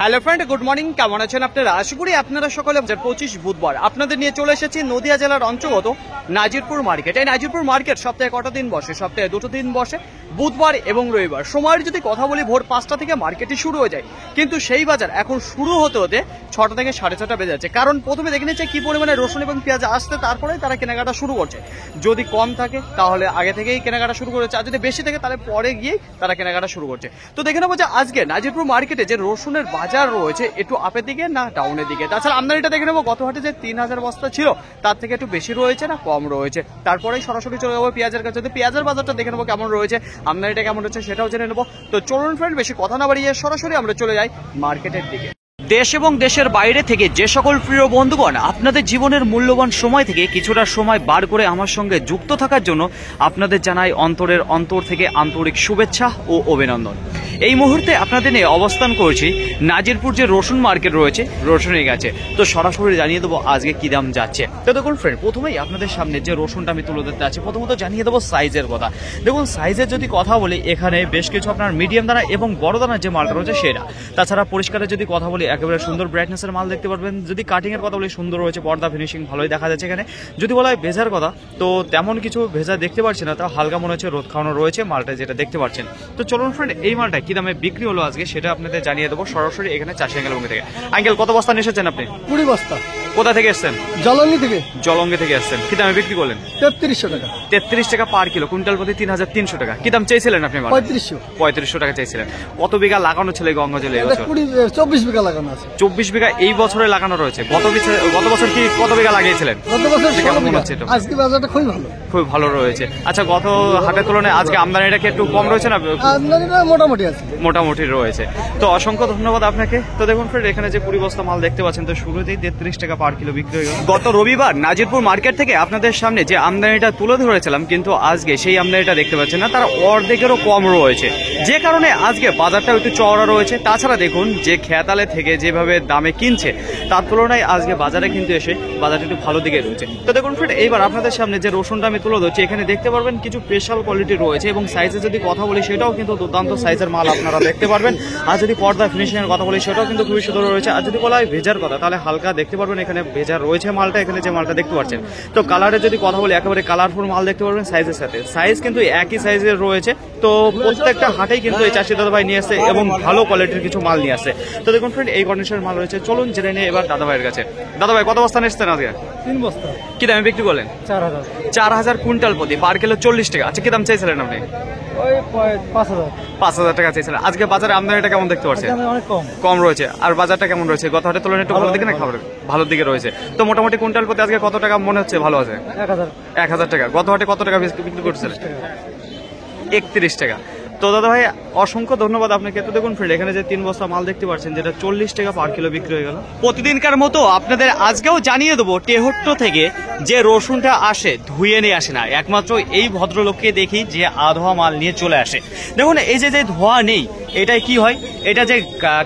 Hello friend, good morning. কেমন আছেন আপনারা? আশা করি আপনারা সকলে 25 বুধবার আপনাদের নিয়ে চলে এসেছি নদিয়া জেলার অন্তর্গত নাজিরপুর মার্কেট। এই নাজিরপুর মার্কেট সপ্তাহে কটা দিন বসে? সপ্তাহে 2 দিন বসে, বুধবার এবং রবিবার। সময়ের যদি কথা বলি, ভোর 5টা থেকে মার্কেটটি শুরু হয়ে যায়, কিন্তু সেই বাজার এখন শুরু হতে হতে 6টা থেকে 6:30 বেজে যাচ্ছে। কারণ প্রথমে দেখে নিচ্ছে কি পরিমাণে রসুন এবং পেঁয়াজ আসতে, তারপরে তারা কেনাকাটা শুরু করছে। যদি কম থাকে তাহলে আগে থেকেই কেনাকাটা শুরু করেছে, আর যদি বেশি থাকে তাহলে পরে গিয়েই তারা কেনাকাটা শুরু করছে। তো দেখে নেবো যে আজকে নাজিরপুর মার্কেটে যে রসুনের বাজার রয়েছে একটু আপের দিকে না ডাউনের দিকে। তাছাড়া আমদানিটা দেখে নেবো গত হাটে যে 3000 বস্তা ছিল তার থেকে একটু বেশি রয়েছে না কম রয়েছে। তারপরেই সরাসরি চলে যাবো পেঁয়াজের কাছে। পেঁয়াজের বাজারটা দেখে নেবো কেমন রয়েছে, আমদানিটা কেমন রয়েছে সেটাও জেনে নেবো। তো চলুন ফ্রেন্ড, বেশি কথা না বাড়িয়ে সরাসরি আমরা চলে যাই মার্কেটের দিকে। দেশ এবং দেশের বাইরে থেকে যে সকল প্রিয় বন্ধুগণ আপনাদের জীবনের মূল্যবান সময় থেকে কিছুটা সময় বার করে আমার সঙ্গে যুক্ত থাকার জন্য আপনাদের জানাই অন্তরের অন্তর থেকে আন্তরিক শুভেচ্ছা ও অভিনন্দন। এই মুহূর্তে আপনাদের নিয়ে অবস্থান করছি নাজিরপুর যে রসুন মার্কেট রয়েছে, রসুনের কাছে। তো সরাসরি জানিয়ে দেবো আজকে কি দাম যাচ্ছে। তো দেখুন ফ্রেন্ড, প্রথমেই আপনাদের সামনে যে রসুনটা আমি তুলে ধরতে আছি, প্রথমত জানিয়ে দেবো সাইজের কথা। দেখুন সাইজের যদি কথা বলি, এখানে বেশ কিছু আপনার মিডিয়াম দানা এবং বড় দানার যে মালটা রয়েছে সেটা। তাছাড়া পরিষ্কারের যদি কথা বলি, একেবারে সুন্দর ব্রাইটনেসের মাল দেখতে পারবেন। যদি কাটিং এর কথা বলি, সুন্দর রয়েছে, পর্দা ফিনিশিং ভালোই দেখা যাচ্ছে এখানে। যদি বলা হয় ভেজার কথা, তো তেমন কিছু ভেজা দেখতে পাচ্ছি না, তাও হালকা মনে হচ্ছে রোদ খাওয়ানো রয়েছে মালটা, যেটা দেখতে পাচ্ছেন। তো চলুন ফ্রেন্ড, এই মালটা কি দামে বিক্রি হলো আজকে সেটা আপনাদের জানিয়ে দেবো সরাসরি এখানে চাষি আঙ্কেল থেকে। আঙ্কেল, কত বস্তা নিয়ে এসেছেন আপনি? 20 বস্তা। কোথা থেকে এসেছেন? জলঙ্গি থেকে। জলঙ্গি থেকে এসেছেন। কি দামে বিক্রি করলেন? 3300 টাকা। 33 টাকা পার কিলো, কুইন্টাল প্রতি 3300 টাকা। কি দাম চাইছিলেন আপনি? 3500 টাকা চাইছিলেন। কত বিঘা লাগানো ছিল গঙ্গা জলে? 24 বিঘা লাগানো আছে। 24 বিঘা এই বছরে লাগানো রয়েছে। গত বছর কি কত বিঘা লাগিয়েছিলেন? গত বছর কেমন মনে হচ্ছে? আজকে বাজারটা খুবই ভালো, খুব ভালো রয়েছে। আচ্ছা, গত হাটের তুলনায় আজকে আমদানিটা কি একটু কম রয়েছে না? আমদানিটা মোটামুটি আছে, মোটামুটি রয়েছে। তো অসংখ্য ধন্যবাদ আপনাকে। তো দেখুন ফ্রেন্ড, এখানে যে 20 বস্তা মাল দেখতে পাচ্ছেন, তো শুরুতেই 33 টাকা পার কিলো বিক্রি হয়ে গেল। গত রবিবার নাজিরপুর মার্কেট থেকে আপনাদের সামনে যে আমদানিটা তুলে ধরেছিলাম, কিন্তু আজকে সেই আমদানিটা দেখতে পাচ্ছেন না, তার অর্ধেকেরও কম রয়েছে, যে কারণে আজকে বাজারটাও একটু চওড়া রয়েছে। তাছাড়া দেখুন যে খেতালে থেকে যেভাবে দামে কিনছে তার তুলনায় আজকে বাজারে কিন্তু এসে বাজারটা একটু ভালো দিকে রয়েছে। তো দেখুন ফ্রেন্ড, এইবার আপনাদের সামনে যে রসুনটা আমি তুলে ধরছি, এখানে দেখতে পারবেন কিছু স্পেশাল কোয়ালিটি রয়েছে, এবং সাইজে যদি কথা বলি সেটাও কিন্তু দুর্দান্ত সাইজের মাল আপনারা দেখতে পারবেন। আর যদি পর্দা ফিনিশিং এর কথা বলি সেটাও কিন্তু খুবই সুন্দর রয়েছে। আর যদি বলা হয় ভেজার কথা, তাহলে হালকা দেখতে পারবেন এখানে ভেজা রয়েছে মালটা, এখানে যে মালটা দেখতে পাচ্ছেন। তো কালারের যদি কথা বলি, একেবারে কালারফুল মাল দেখতে পারবেন সাইজের সাথে। সাইজ কিন্তু একই সাইজের রয়েছে। তো প্রত্যেকটা হাটেই কিন্তু এই চাষি দাদাভাই নিয়ে আসছে এবং ভালো কোয়ালিটির কিছু মাল নিয়ে আসছে। তো দেখুন ফ্রেন্ড, এই কন্ডিশনের মাল রয়েছে। চলুন জেনে নিয়ে এবার দাদাভাইয়ের কাছে। দাদাভাই, কত বস্তা এসেছেন আজকে? 3 বস্তা। কি দামে বিক্রি করলেন? 4000। 4000 কুইন্টাল প্রতি, পার কিলো 40 টাকা। আচ্ছা, কি দাম চাইছিলেন আপনি? ওই 5000 টাকা চাইছিলেন। আজকে বাজারে আমদানিটা কেমন দেখতে পাচ্ছেন? অনেক কম। কম রয়েছে। আর বাজারটা কেমন রয়েছে? গত হাটের তুলনায় একটু ভালো দিকে না খাবার? ভালো দিকে রয়েছে। তো মোটামুটি কুইন্টাল প্রতি আজকে কত টাকা মনে হচ্ছে ভালো আছে? 1000 টাকা। গত হাটে কত টাকা বিক্রি করছিলেন? 31 টাকা। তো দাদা ভাই, অসংখ্য ধন্যবাদ আপনাকে। তো দেখুন ফ্রেন্ড, এখানে যে 3 বস্তা মাল দেখতে পাচ্ছেন, যেটা 40 টাকা পার কিলো বিক্রি হয়ে গেল। প্রতিদিনকার মতো আপনাদের আজকেও জানিয়ে দেবো, টেহট্ট থেকে যে রসুনটা আসে ধুয়ে নিয়ে আসে না, একমাত্র এই ভদ্রলোককে দেখি যে আধোয়া মাল নিয়ে চলে আসে। দেখুন এই যে ধোয়া নেই, এটাই কি হয়, এটা যে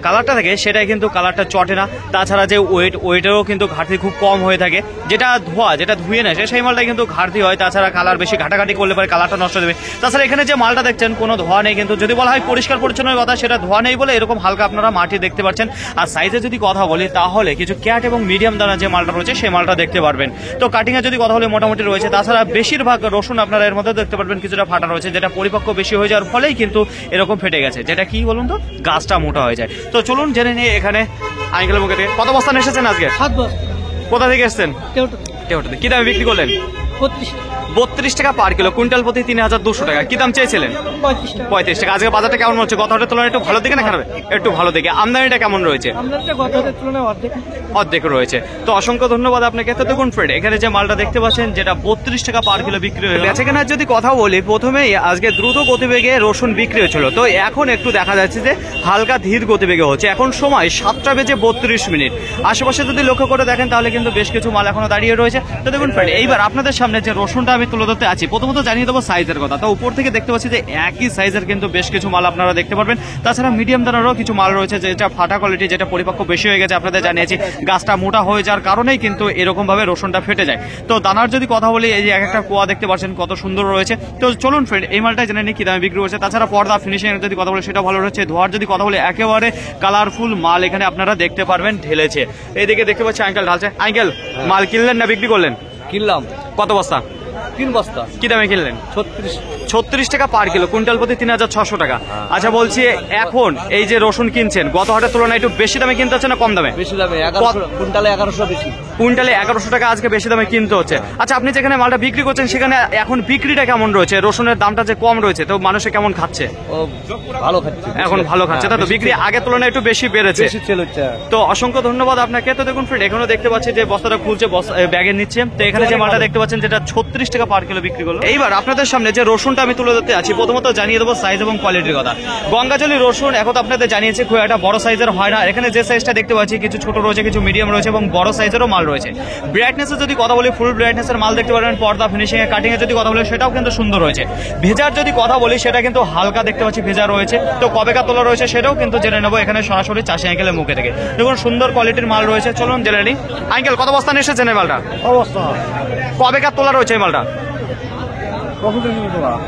কালারটা থাকে সেটাই কিন্তু কালারটা চটে না। তাছাড়া যে ওয়েটেরও কিন্তু ঘাটতি খুব কম হয়ে থাকে। যেটা ধুয়ে নেয় সেই মালটা কিন্তু ঘাটতি হয়। তাছাড়া কালার বেশি ঘাটাঘাটি করলে পরে কালারটা নষ্ট দেবে। তাছাড়া এখানে যে মালটা দেখছেন কোনো ধোয়া নেই, কিন্তু যদি বলা হয় পরিষ্কার পরিচ্ছন্নের কথা, সেটা ধোয়া নেই বলে এরকম হালকা আপনারা মাটি দেখতে পাচ্ছেন। আর সাইজে যদি কথা বলি, তাহলে কিছু ক্যাট এবং মিডিয়াম দানা যে মালটা রয়েছে সেই মালটা দেখতে পারবেন। তো কাটিং এর যদি কথা বলি, মোটামুটি রয়েছে। তাছাড়া বেশিরভাগ রসুন আপনারা এর মধ্যে দেখতে পারবেন কিছুটা ফাটা রয়েছে, যেটা পরিপক্ক বেশি হয়ে যাওয়ার ফলেই কিন্তু এরকম ফেটে গেছে। যেটা কি বলুন তো, গাছটা মোটা হয়ে যায়। তো চলুন জেনে নিয়ে এখানে আঙ্কেলের মুখে থেকে। কত বস্তা এসেছেন আজকে? 7 বস্তা। কোথা থেকে এসেছেন? টেহট্ট। কি দামে বিক্রি করলেন? 32 টাকা পার কিলো, কুইন্টাল প্রতি 3200 টাকা। কি দাম চেয়েছিলেন? 35 টাকা। আজকে বাজারটা কেমন হচ্ছে? গত হাটের তুলনায় একটু ভালো দিকে না খারাপ? একটু ভালো দিকে। আমদানিটা কেমন রয়েছে? অর্ধেক রয়েছে। তো অসংখ্য ধন্যবাদ আপনাকে। তো দেখুন ফ্রেন্ড, এখানে যে মালটা দেখতে পাচ্ছেন, যেটা 32 টাকা পার কিলো বিক্রি হয়ে গেছে। এখানে যদি কথা বলি, প্রথমেই আজকে দ্রুত গতিবেগে রসুন বিক্রি হয়েছিল, তো এখন একটু দেখা যাচ্ছে যে হালকা ধীর গতিবেগে হচ্ছে। এখন সময় 7:32। আশেপাশে যদি লক্ষ্য করে দেখেন, তাহলে কিন্তু বেশ কিছু মাল এখনো দাঁড়িয়ে রয়েছে। তো দেখুন ফ্রেন্ড, এইবার আপনাদের সামনে সামনে যে রসুনটা আমি তুলে ধরতে আছি, প্রথমত জানিয়ে দেবো সাইজের কথা। তো উপর থেকে দেখতে পাচ্ছি যে একই সাইজের কিন্তু বেশ কিছু মাল আপনারা দেখতে পারবেন। তাছাড়া মিডিয়াম দানারও কিছু মাল রয়েছে যেটা ফাটা কোয়ালিটি, যেটা পরিপক্ক বেশি হয়ে গেছে। আপনাদের জানিয়েছি গাছটা মোটা হয়ে যাওয়ার কারণেই কিন্তু এরকম ভাবে রসুনটা ফেটে যায়। তো দানার যদি কথা বলি, এই যে এক একটা কোয়া দেখতে পাচ্ছেন কত সুন্দর রয়েছে। তো চলুন ফ্রেন্ড, এই মালটা জেনে নিই কি দামে বিক্রি হচ্ছে। তাছাড়া পর্দা ফিনিশিং এর যদি কথা বলি সেটা ভালো রয়েছে। ধোয়ার যদি কথা বলি একেবারে কালারফুল মাল এখানে আপনারা দেখতে পারবেন ঢেলেছে। এইদিকে দেখতে পাচ্ছি আঙ্কেল ঢালছে। আঙ্কেল, মাল কিনলেন না বিক্রি করলেন? কিনলাম কত বস্তা? 3 বস্তা। কি দামে কিনলেন? 36 টাকা পার কিলো, কুইন্টাল প্রতি 3600 টাকা। আচ্ছা বলছি, এখন এই যে রসুন কিনছেন গত হাটের তুলনায় একটু বেশি দামে কিনতে হচ্ছে না কম দামে? বেশি দামে, 1100, কুইন্টালে 1100 বেশি। কুইন্টালে 1100 টাকা আজকে বেশি দামে কিনতে হচ্ছে। আচ্ছা, আপনি যেখানে মালটা বিক্রি করছেন সেখানে এখন বিক্রিটা কেমন রয়েছে? রসুনের দামটা যে কম রয়েছে, তো মানুষে কেমন খাচ্ছে? ও ভালো খাচ্ছে, এখন ভালো খাচ্ছে, তাই তো? বিক্রি আগের তুলনায় একটু বেশি বেড়েছে। বেশি সেল হচ্ছে। তো অসংখ্য ধন্যবাদ আপনাকে। তো দেখুন ফ্রেন্ড, এখানেও দেখতে পাচ্ছি যে বস্তাটা খুলছে, ব্যাগে নিচ্ছে। তো এখানে যে মালটা দেখতে পাচ্ছেন যেটা 36 টাকা পার কিলো বিক্রি করলো। এইবার আপনাদের সামনে যে রসুনটা আমি তুলে ধরতে আছি, প্রথমত জানিয়ে দেবো সাইজ এবং কোয়ালিটির কথা। গঙ্গাজলি রসুন এখন আপনাদের জানিয়েছে খুব একটা বড় সাইজের হয় না। এখানে যে সাইজটা দেখতে পাচ্ছি কিছু ছোট রয়েছে, কিছু মিডিয়াম রয়েছে এবং বড় সাইজেরও মাল রয়েছে। ব্রাইটনেসের যদি কথা বলি, ফুল ব্রাইটনেসের মাল দেখতে পারবেন। পর্দা ফিনিশিং এ কাটিং এর যদি কথা বলি সেটাও কিন্তু সুন্দর রয়েছে। ভেজার যদি কথা বলি সেটা কিন্তু হালকা দেখতে পাচ্ছি ভেজা রয়েছে। তো কবেকার তোলা রয়েছে সেটাও কিন্তু জেনে নেবো এখানে সরাসরি চাষি আঙ্কেলের মুখে থেকে। দেখুন সুন্দর কোয়ালিটির মাল রয়েছে, চলুন জেনে নিই। আঙ্কেল, কত বস্তা নিয়ে এসেছেন এই মালটা? অবস্থা কবেকার তোলা রয়েছে এই মালটা?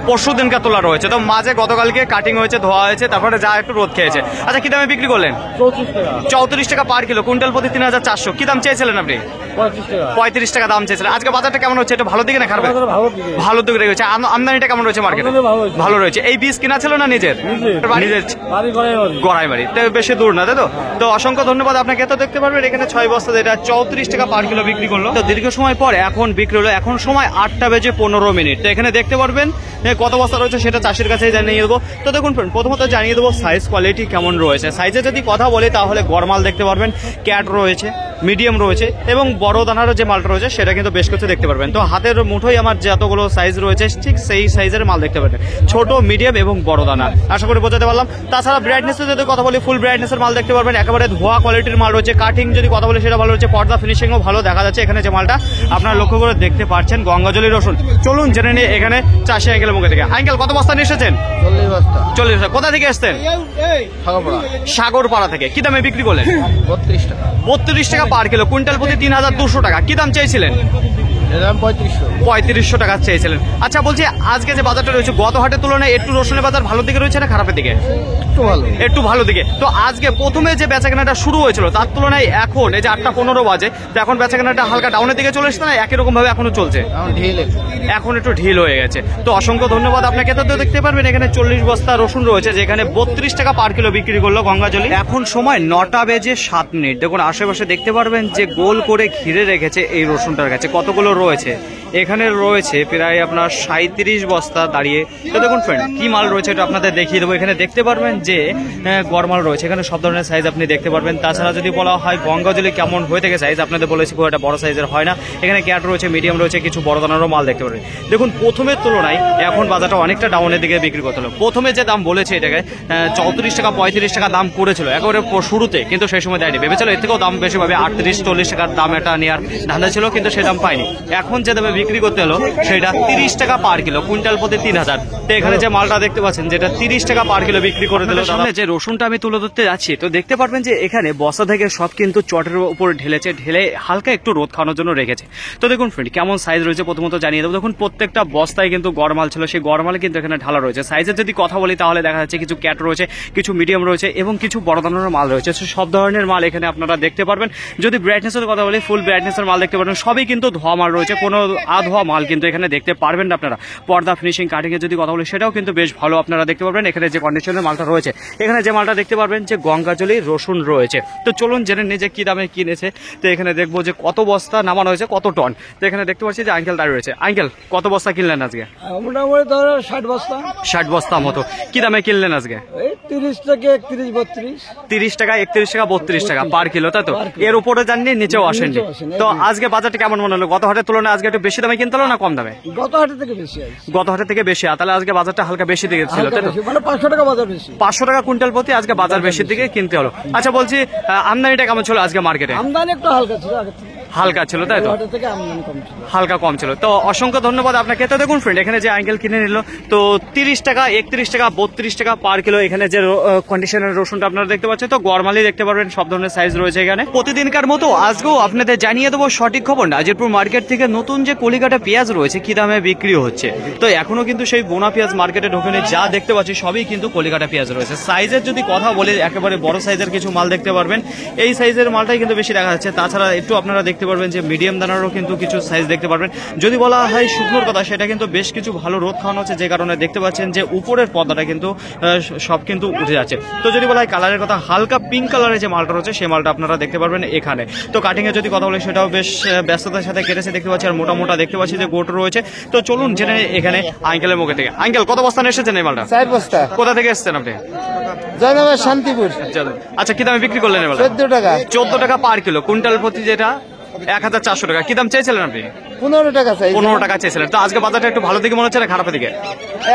পরশু দিনকার তোলা রয়েছে। তো মাঝে গতকালকে কাটিং হয়েছে, ধোয়া হয়েছে, তারপরে যা একটু রোদ খেয়েছে। আচ্ছা, কি দামে বিক্রি করলেন? 34 টাকা পার কিলো, কুইন্টাল প্রতি 3400। কি দাম চেয়েছিলেন আপনি? 35 টাকা দাম চেয়েছিলেন। আজকে বাজারটা কেমন হচ্ছে? এটা ভালো দিকে না খারাপ? ভালো দিকে রয়েছে। আমদানিটা কেমন রয়েছে মার্কেটে? ভালো রয়েছে। এই বীজ কিনা ছিল না নিজের? নিজের গড়াই বাড়ি, তো বেশি দূর না, তাই তো? তো অসংখ্য ধন্যবাদ আপনাকে। তো দেখতে পারবেন এখানে 6 বস্তা যেটা 34 টাকা পার কিলো বিক্রি করলো। তো দীর্ঘ সময় পর এখন বিক্রি হলো। এখন সময় 8টা বেজে 15 মিনিট। তো এখানে দেখতে পারবেন কত বস্তা রয়েছে সেটা চাষির কাছে জানিয়ে দেবো। তো দেখুন প্রথমত জানিয়ে দেবো সাইজ কোয়ালিটি কেমন রয়েছে। সাইজে যদি কথা বলি তাহলে গরমাল দেখতে পারবেন, ক্যাট রয়েছে, মিডিয়াম রয়েছে এবং বড় দানারও যে মালটা রয়েছে সেটা কিন্তু বেশ কিছু দেখতে পারবেন। তো হাতের মুঠোই আমার যতগুলো সাইজ রয়েছে ঠিক সেই সাইজের মাল দেখতে পারবেন, ছোট, মিডিয়াম এবং বড় দানা। আশা করি বোঝাতে পারলাম। তাছাড়া ব্রাইটনেসের যদি কথা বলি, ফুল ব্রাইটনেসের মাল দেখতে পারবেন। একেবারে ধোয়া কোয়ালিটির মাল রয়েছে। কাটিং যদি কথা বলি সেটা ভালো রয়েছে। পর্দা ফিনিশিংও ভালো দেখা যাচ্ছে। এখানে যে মালটা আপনারা লক্ষ্য করে দেখতে পাচ্ছেন গঙ্গাজলি রসুন। চলুন জেনে নিই এখানে চাষি আঙ্কেলের মুখে থেকে। আঙ্কেল, কত বস্তা নিয়ে এসেছেন? 40 বস্তা। 40 বস্তা। কোথা থেকে এসছেন? সাগরপাড়া থেকে। কি দামে বিক্রি করলেন? 32 টাকা। 32 টাকা পার কিলো, কুইন্টাল প্রতি 3200 টাকা। কি দাম চেয়েছিলেন? 3500 টাকা চেয়েছিলেন। আচ্ছা বলছি, আজকে যে বাজারটা রয়েছে গত হাটের তুলনায় একটু রসুনের বাজার ভালো দিকে রয়েছে না খারাপের দিকে? একটু ভালো দিকে। তো আজকে প্রথমে যে বেচাকেনাটা শুরু হয়েছিল তার তুলনায় এখন এই যে 8:15 বাজে, তো এখন বেচাকেনাটা হালকা ডাউনের দিকে চলে এসেছে না একই রকম ভাবে এখনো চলছে? এখন একটু ঢিল হয়ে গেছে। তো অসংখ্য ধন্যবাদ আপনাকে। তো দেখতে পারবেন এখানে 40 বস্তা রসুন রয়েছে যেখানে 32 টাকা পার কিলো বিক্রি করলো গঙ্গাজলি। এখন সময় 9টা বেজে 7 মিনিট। দেখুন আশেপাশে দেখতে পারবেন যে গোল করে ঘিরে রেখেছে এই রসুনটার কাছে কতগুলো রয়েছে। এখানে রয়েছে প্রায় আপনার 37 বস্তা দাঁড়িয়ে। তো দেখুন ফ্রেন্ড, কি মাল রয়েছে এটা আপনাদের দেখিয়ে দেবো। এখানে দেখতে পারবেন যে গরমাল রয়েছে। এখানে সব ধরনের সাইজ আপনি দেখতে পারবেন। তাছাড়া যদি বলা হয় গঙ্গাজলি কেমন হয়ে থাকে সাইজ, আপনাদের বলেছি খুব একটা বড় সাইজের হয় না। এখানে ক্যাট রয়েছে, মিডিয়াম রয়েছে, কিছু বড় দানারও মাল দেখতে পারবেন। দেখুন প্রথমের তুলনায় এখন বাজারটা অনেকটা ডাউনের দিকে বিক্রি করতে হলো। প্রথমে যে দাম বলেছে এটাকে 34 টাকা 35 টাকা দাম করেছিল একেবারে শুরুতে, কিন্তু সেই সময় দেয়নি। ভেবেছিল এর থেকেও দাম বেশি পাবে, 38-40 টাকার দাম একটা নেওয়ার ধান্দা ছিল, কিন্তু সে দাম পায়নি। এখন যে দামে বিক্রি করতে হলো সেটা 30 টাকা পার কিলো, কুইন্টাল প্রতি 3000। তো এখানে যে মালটা দেখতে পাচ্ছেন যেটা 30 টাকা পার কিলো বিক্রি করে দিল। সামনে যে রসুনটা আমি তুলে ধরতে যাচ্ছি, তো দেখতে পারবেন যে এখানে বস্তা থেকে সব কিন্তু চটের উপর ঢেলেছে, ঢেলে হালকা একটু রোদ খাওয়ানোর জন্য রেখেছে। তো দেখুন ফ্রেন্ড কেমন সাইজ রয়েছে প্রথমত জানিয়ে দেবো। দেখুন প্রত্যেকটা বস্তায় কিন্তু গরমাল ছিল, সেই গরমালে কিন্তু এখানে ঢালা রয়েছে। সাইজের যদি কথা বলি তাহলে দেখা যাচ্ছে কিছু ক্যাট রয়েছে, কিছু মিডিয়াম রয়েছে এবং কিছু বড় ধরনের মাল রয়েছে। সব ধরনের মাল এখানে আপনারা দেখতে পারবেন। যদি ব্রাইটনেসের কথা বলি, ফুল ব্রাইটনেসের মাল দেখতে পারবেন। সবই কিন্তু ধোয়া মাল রয়েছে, কোনো আধোয়া মাল কিন্তু এখানে দেখতে পারবেন না আপনারা। পর্দা ফিনিশিং কাটিং এর যদি কথা বলি সেটাও কিন্তু বেশ ভালো আপনারা দেখতে পারবেন। এখানে যে কন্ডিশনের মালটা রয়েছে, এখানে যে মালটা দেখতে পারবেন যে গঙ্গাজলি রসুন রয়েছে। তো চলুন জেনে নিই যে কি দামে কিনেছে। তো এখানে দেখবো যে কত বস্তা নামানো হয়েছে, কত টন। তো এখানে দেখতে পাচ্ছি যে আঙ্কেল দাঁড়িয়ে রয়েছে। আঙ্কেল, কত বস্তা কিনলেন আজকে? মোটামুটি ধরো 60 বস্তা। 60 বস্তা মতো। কি দামে কিনলেন আজকে? 30 টাকা 31 32। 30 টাকা 31 টাকা 32 টাকা পার কিলো, তাই তো? এর উপরে যাননি, নিচেও আসেননি। তো আজকে বাজারটা কেমন মনে হলো? গত হাটের তুলনায় আজকে একটু বেশি দামে কিনতে হলো না কম দামে? গত হাটের থেকে বেশি আছে। গত হাটের থেকে বেশি, তাহলে আজকে বাজারটা হালকা বেশি দিকে ছিল, তাই তো? মানে 500 টাকা বাজার বেশি। 500 টাকা কুইন্টাল প্রতি আজকে বাজার বেশির দিকে কিনতে হলো। আচ্ছা বলছি, আমদানিটা কেমন ছিল আজকে মার্কেটে? আমদানি একটু হালকা ছিল আগে থেকে। হালকা ছিল তাই তো, হাটের থেকে আমদানি কম ছিল। হালকা কম ছিল। তো অসংখ্য ধন্যবাদ আপনাকে। তো দেখুন ফ্রেন্ড, এখানে যে আঙ্কেল কিনে নিল তো 30 টাকা, 31 টাকা, 32 টাকা পার কিলো এখানে যে কন্ডিশনের রসুনটা আপনারা দেখতে পাচ্ছেন। তো গরমালি দেখতে পারবেন, সব ধরনের সাইজ রয়েছে এখানে। প্রতিদিনকার মতো আজকেও আপনাদের জানিয়ে দেবো সঠিক খবর। নাজিরপুর মার্কেট থেকে নতুন যে কলিকাটা পেঁয়াজ রয়েছে কি দামে বিক্রি হচ্ছে। তো এখনো কিন্তু সেই বোনা পেঁয়াজ মার্কেটে ঢোকেনি, যা দেখতে পাচ্ছি সবই কিন্তু কলিকাটা পেঁয়াজ রয়েছে। সাইজের যদি কথা বলে একেবারে বড় সাইজের কিছু মাল দেখতে পারবেন, এই সাইজের মালটাই কিন্তু বেশি দেখা যাচ্ছে। তাছাড়া একটু আপনারা দেখতে পারবেন যে মিডিয়াম দানারও কিন্তু কিছু সাইজ দেখতে পারবেন। যদি বলা হয় শুকনোর কথা, সেটা কিন্তু বেশ কিছু ভালো রোদ খাওয়ানো হচ্ছে, যে কারণে দেখতে পাচ্ছেন যে উপরের পর্দাটা কিন্তু সব কিন্তু উঠে যাচ্ছে। তো যদি বলা হয় কালারের কথা, হালকা পিঙ্ক কালারের যে মালটা রয়েছে সেই মালটা আপনারা দেখতে পারবেন এখানে। তো কাটিং এর যদি কথা বলি, সেটাও বেশ ব্যস্ততার সাথে কেটেছে দেখতে পাচ্ছি, আর মোটা মোটা দেখতে পাচ্ছি যে গোট রয়েছে। তো চলুন জেনে এখানে আঙ্কেলের মুখে থেকে। আঙ্কেল, কত বস্তা এসেছেন এই মালটা? 4 বস্তা। কোথা থেকে এসেছেন আপনি? জয়নগর শান্তিপুর। আচ্ছা, কি দামে বিক্রি করলেন এবার? 14 টাকা। 14 টাকা পার কিলো, কুইন্টাল প্রতি যেটা 1400 টাকা। কি দাম চাইছিলেন আপনি? 15 টাকা চাই। 15 টাকা চেয়েছিলেন। তো আজকে বাজারটা একটু ভালো দিকে মনে হচ্ছে না খারাপের দিকে?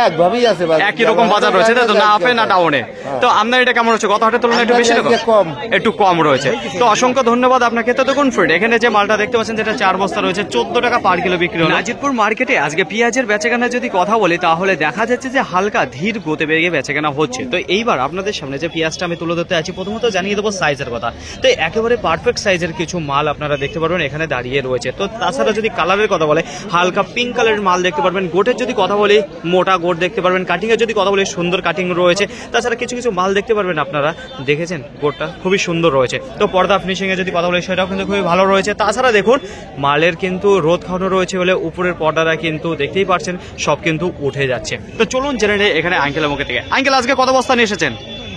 একভাবেই আছে বাজার। একই রকম বাজার রয়েছে তাই তো, না আপে না ডাউনে। তো আপনার এটা কেমন হচ্ছে? গত হাটের তুলনায় একটু বেশি আজকে কম। একটু কম রয়েছে। তো অসংখ্য ধন্যবাদ আপনাকে। তো দেখুন ফ্রেন্ড, এখানে যে মালটা দেখতে পাচ্ছেন যেটা 4 বস্তা রয়েছে, 14 টাকা পার কিলো বিক্রি হলো। নাজিরপুর মার্কেটে আজকে পেঁয়াজের বেচাকেনা যদি কথা বলি, তাহলে দেখা যাচ্ছে যে হালকা ধীর গতি বেগে বেচাকেনা হচ্ছে। তো এইবার আপনাদের সামনে যে পেঁয়াজটা আমি তুলে ধরতে আছি, প্রথমত জানিয়ে দেবো সাইজের কথা। তো একেবারে পারফেক্ট সাইজের কিছু মাল আপনারা দেখতে পারবেন এখানে দাঁড়িয়ে রয়েছে। তো তাছাড়া যদি কালারের কথা বলে, হালকা পিঙ্ক কালারের মাল দেখতে পারবেন। গোটের যদি কথা বলি, মোটা গোট দেখতে পারবেন। কাটিং এর যদি কথা বলি, সুন্দর কাটিং রয়েছে। তাছাড়া কিছু কিছু মাল দেখতে পারবেন, আপনারা দেখেছেন গোটটা খুবই সুন্দর রয়েছে। তো পর্দা ফিনিশিং এর যদি কথা বলি, সেটাও কিন্তু খুবই ভালো রয়েছে। তাছাড়া দেখুন মালের কিন্তু রোদ খাওয়ানো রয়েছে বলে উপরের পর্দাটা কিন্তু দেখতেই পাচ্ছেন সব কিন্তু উঠে যাচ্ছে। তো চলুন জেনে নেই এখানে আঙ্কেলের মুখে থেকে। আঙ্কেল, আজকে কত বস্তা নিয়ে এসেছেন?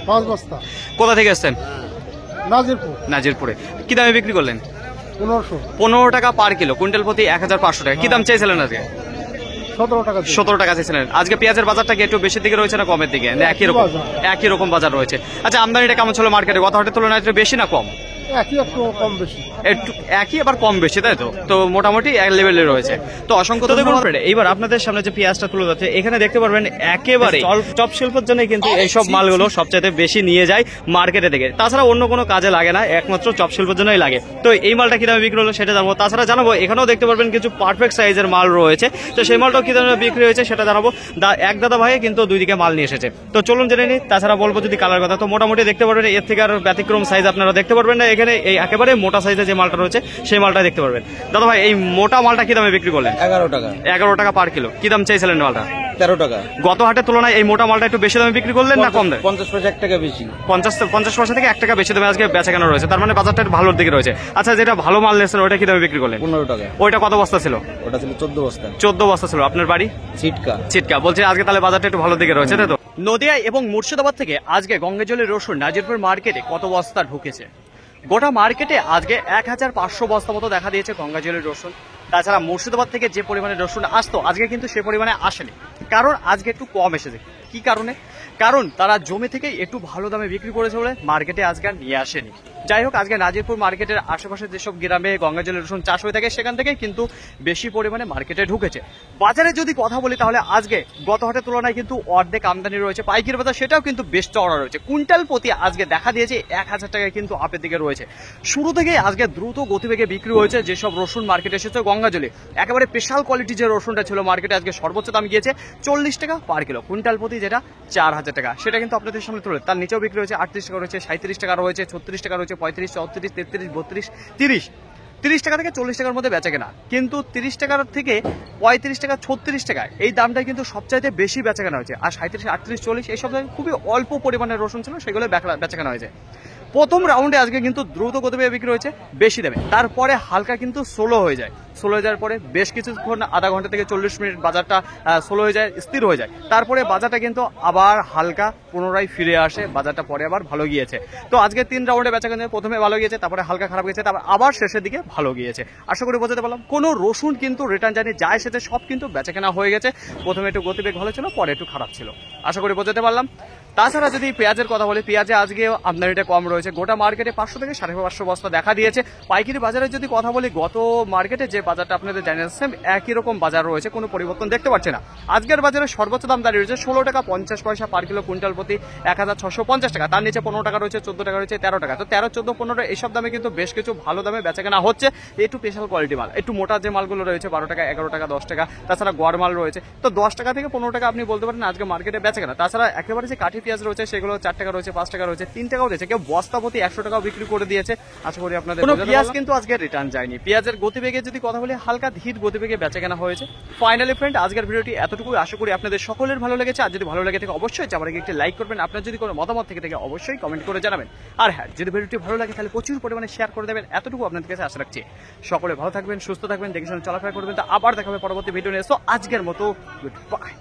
5 বস্তা। কোথা থেকে এসেছেন? নাজিরপুর। নাজিরপুরে। কি দামে বিক্রি করলেন? 1500। 15 টাকা পার কিলো, কুইন্টাল প্রতি 1500 টাকা। কি দাম চাইছিলেন আজকে? 17 টাকা। 17 টাকা চাইছিলেন। আজকে পেঁয়াজের বাজারটা কি একটু বেশির দিকে রয়েছে না কমের দিকে? না একই রকম? একই রকম বাজার রয়েছে। আচ্ছা, আমদানিটা কেমন ছিল মার্কেটে? গত হাটের তুলনায় একটু বেশি না কম? একই, একটু কম বেশি। একটু একই আবার কম বেশি তাই তো? তো মোটামুটি এক লেভেলে রয়েছে। তো অসংখ্য ধন্যবাদ। এইবার আপনাদের সামনে যে পেঁয়াজটা তুলে যাচ্ছে, এখানে দেখতে পারবেন একেবারে চপ শিল্পের জন্য কিন্তু এইসব মালগুলো সবচাইতে বেশি নিয়ে যায় মার্কেটে থেকে। তাছাড়া অন্য কোনো কাজে লাগে না, একমাত্র চপ শিল্পের জন্যই লাগে। তো এই মালটা কি দামে বিক্রি হলো সেটা জানাবো। তাছাড়া জানাবো এখানেও দেখতে পারবেন কিছু পারফেক্ট সাইজের মাল রয়েছে। তো সেই মালটাও কি দামে বিক্রি হয়েছে সেটা জানাবো। এক দাদা ভাই কিন্তু দুই দিকে মাল নিয়ে এসেছে। তো চলুন জেনে নিই। তাছাড়া বলবো যদি কালার কথা, তো মোটামুটি দেখতে পারবেন এর থেকে আর ব্যতিক্রম সাইজ আপনারা দেখতে পারবেন না। এখানে এই একেবারে মোটা সাইজের যে মালটা রয়েছে সেই মালটা দেখতে পারবেন। দাদা ভাই, এই মোটা মালটা কি দামে বিক্রি করলেন? 11 টাকা। 11 টাকা পার কিলো। কি দাম চাইছিলেন মালটা? 13 টাকা। গত হাটের তুলনায় এই মোটা মালটা একটু বেশি দামে বিক্রি করলেন না কম দামে? 50 পয়সা 1 টাকা বেশি। 50 পয়সা থেকে 1 টাকা বেশি দামে আজকে বেচাকেনা রয়েছে। তার মানে বাজারটা একটু ভালোর দিকে রয়েছে। আচ্ছা, যেটা ভালো মাল নিয়েছেন ওটা কি দামে বিক্রি করলেন? 15 টাকা। ওইটা কত বস্তা ছিল? ওটা ছিল 14 বস্তা। 14 বস্তা ছিল। আপনার বাড়ি? চিটকা। চিটকা। বলছে আজকে তাহলে বাজারটা একটু ভালো দিকে রয়েছে তাই তো? নদিয়া এবং মুর্শিদাবাদ থেকে আজকে গঙ্গাজলের রসুন নাজিরপুর মার্কেটে কত বস্তা ঢুকেছে? গোটা মার্কেটে আজকে 1500 বস্তা মতো দেখা দিয়েছে গঙ্গাজলের রসুন। তাছাড়া মুর্শিদাবাদ থেকে যে পরিমাণে রসুন আসতো আজকে কিন্তু সে পরিমাণে আসেনি, কারণ আজকে একটু কম এসেছে। কি কারণে? কারণ তারা জমি থেকে একটু ভালো দামে বিক্রি করেছে বলে মার্কেটে আজকে আর নিয়ে আসেনি। যাই হোক, আজকে নাজিরপুর মার্কেটের আশেপাশে যেসব গ্রামে গঙ্গাজলের রসুন চাষ হয়ে থাকে সেখান থেকে কিন্তু বেশি পরিমাণে মার্কেটে ঢুকেছে। বাজারে যদি কথা বলি, তাহলে আজকে গত হাটের তুলনায় কিন্তু অর্ধেক আমদানি রয়েছে। পাইকারি বাজার সেটাও কিন্তু বেশ চড়া রয়েছে। কুইন্টাল প্রতি আজকে দেখা দিয়েছে 1000 টাকায় কিন্তু আপের দিকে রয়েছে। শুরু থেকেই আজকে দ্রুত গতিবেগে বিক্রি হয়েছে যেসব রসুন মার্কেটে এসেছে গঙ্গাজলে। একেবারে স্পেশাল কোয়ালিটি যে রসুনটা ছিল মার্কেটে আজকে সর্বোচ্চ দাম গিয়েছে 40 টাকা পার কিলো, কুইন্টাল প্রতি যেটা 4000 টাকা। সেটা কিন্তু আপনাদের সামনে তুলে। তার নিচেও বিক্রি হয়েছে 38 টাকা রয়েছে, 37 টাকা রয়েছে, 36 টাকা রয়েছে, 35, 34, 33, 32, 30। 30 টাকা থেকে 40 টাকার মধ্যে বেচা কেনা। কিন্তু 30 টাকার থেকে 35 টাকা, 36 টাকা এই দামটা কিন্তু সবচাইতে বেশি বেচা কেনা হয়েছে। আর 37, 38, 40 এইসব খুবই অল্প পরিমাণের রসুন ছিল, সেগুলো বেচা কেনা হয়েছে। প্রথম রাউন্ডে আজকে কিন্তু দ্রুত গতিবেগে বিক্রি হয়েছে বেশি দামে, তারপরে হালকা কিন্তু স্লো হয়ে যায়। স্লো হয়ে যাওয়ার পরে বেশ কিছুক্ষণ, আধা ঘন্টা থেকে 40 মিনিট বাজারটা স্লো হয়ে যায়, স্থির হয়ে যায়। তারপরে বাজারটা কিন্তু আবার হালকা পুনরায় ফিরে আসে, বাজারটা পরে আবার ভালো গিয়েছে। তো আজকে 3 রাউন্ডে বেচা কেনা, প্রথমে ভালো গিয়েছে, তারপরে হালকা খারাপ গিয়েছে, তারপর আবার শেষের দিকে ভালো গিয়েছে। আশা করি বোঝাতে পারলাম। কোনো রসুন কিন্তু রিটার্ন জানি যা এসেছে সব কিন্তু বেচা কেনা হয়ে গেছে। প্রথমে একটু গতিবেগ ভালো ছিল, পরে একটু খারাপ ছিল। আশা করি বোঝাতে পারলাম। তাছাড়া যদি পেঁয়াজের কথা বলি, পেঁয়াজে আজকে আমদানিটা কম রয়েছে, গোটা মার্কেটে 500 থেকে 550 বস্তা দেখা দিয়েছে। পাইকারি বাজারে যদি কথা বলি, গত মার্কেটে যে বাজারটা আপনাদের জানিয়েছেন একই রকম বাজার রয়েছে, কোনো পরিবর্তন দেখতে পাচ্ছি না। আজকের বাজারে সর্বোচ্চ দাম দাঁড়িয়ে রয়েছে 16 টাকা 50 পয়সা পার কিলো, কুইন্টাল প্রতি 1650 টাকা। তার নিচে 15 টাকা রয়েছে, 14 টাকা রয়েছে, 13 টাকা। তো 13, 14, 15 এইসব দামে কিন্তু বেশ কিছু ভালো দামে বেচাকেনা হচ্ছে। একটু স্পেশাল কোয়ালিটি মাল, একটু মোটা যে মালগুলো রয়েছে 12 টাকা, 11 টাকা, 10 টাকা, তাছাড়া গোয়ার মাল রয়েছে। তো 10 টাকা থেকে 15 টাকা আপনি বলতে পারেন আজকে মার্কেটে বেচাকেনা। তাছাড়া একেবারে যে কাঠি পেঁয়াজ রয়েছে সেগুলো 4 টাকা রয়েছে, 5 টাকা রয়েছে, 3 টাকাও রয়েছে, কেউ বস্তা প্রতি 100 টাকাও বিক্রি করে দিয়েছে। আশা করি আপনাদের কোনো পেঁয়াজ কিন্তু আজকে রিটার্ন যায়নি। পেঁয়াজের গতিবেগে যদি কথা বলি, হালকা ধীর গতিবেগে বেচাকেনা হয়েছে। ফাইনালি ফ্রেন্ড, আজকের ভিডিওটি এতটুকু। আশা করি আপনাদের সকলের ভালো লেগেছে। আর যদি ভালো লেগে থাকে অবশ্যই যাবার আগে একটি লাইক করবেন। আপনার যদি কোনো মতামত থেকে থাকে অবশ্যই কমেন্ট করে জানাবেন। আর হ্যাঁ, যদি ভিডিওটি ভালো লাগে তাহলে প্রচুর পরিমাণে শেয়ার করে দেবেন। এতটুকু আপনাদের কাছে আশা রাখছি। সকলে ভালো থাকবেন, সুস্থ থাকবেন, দেখে শুনে চলাফেরা করবেন। তা আবার দেখা হবে পরবর্তী ভিডিও নিয়ে। সো আজকের মতো গুড বাই।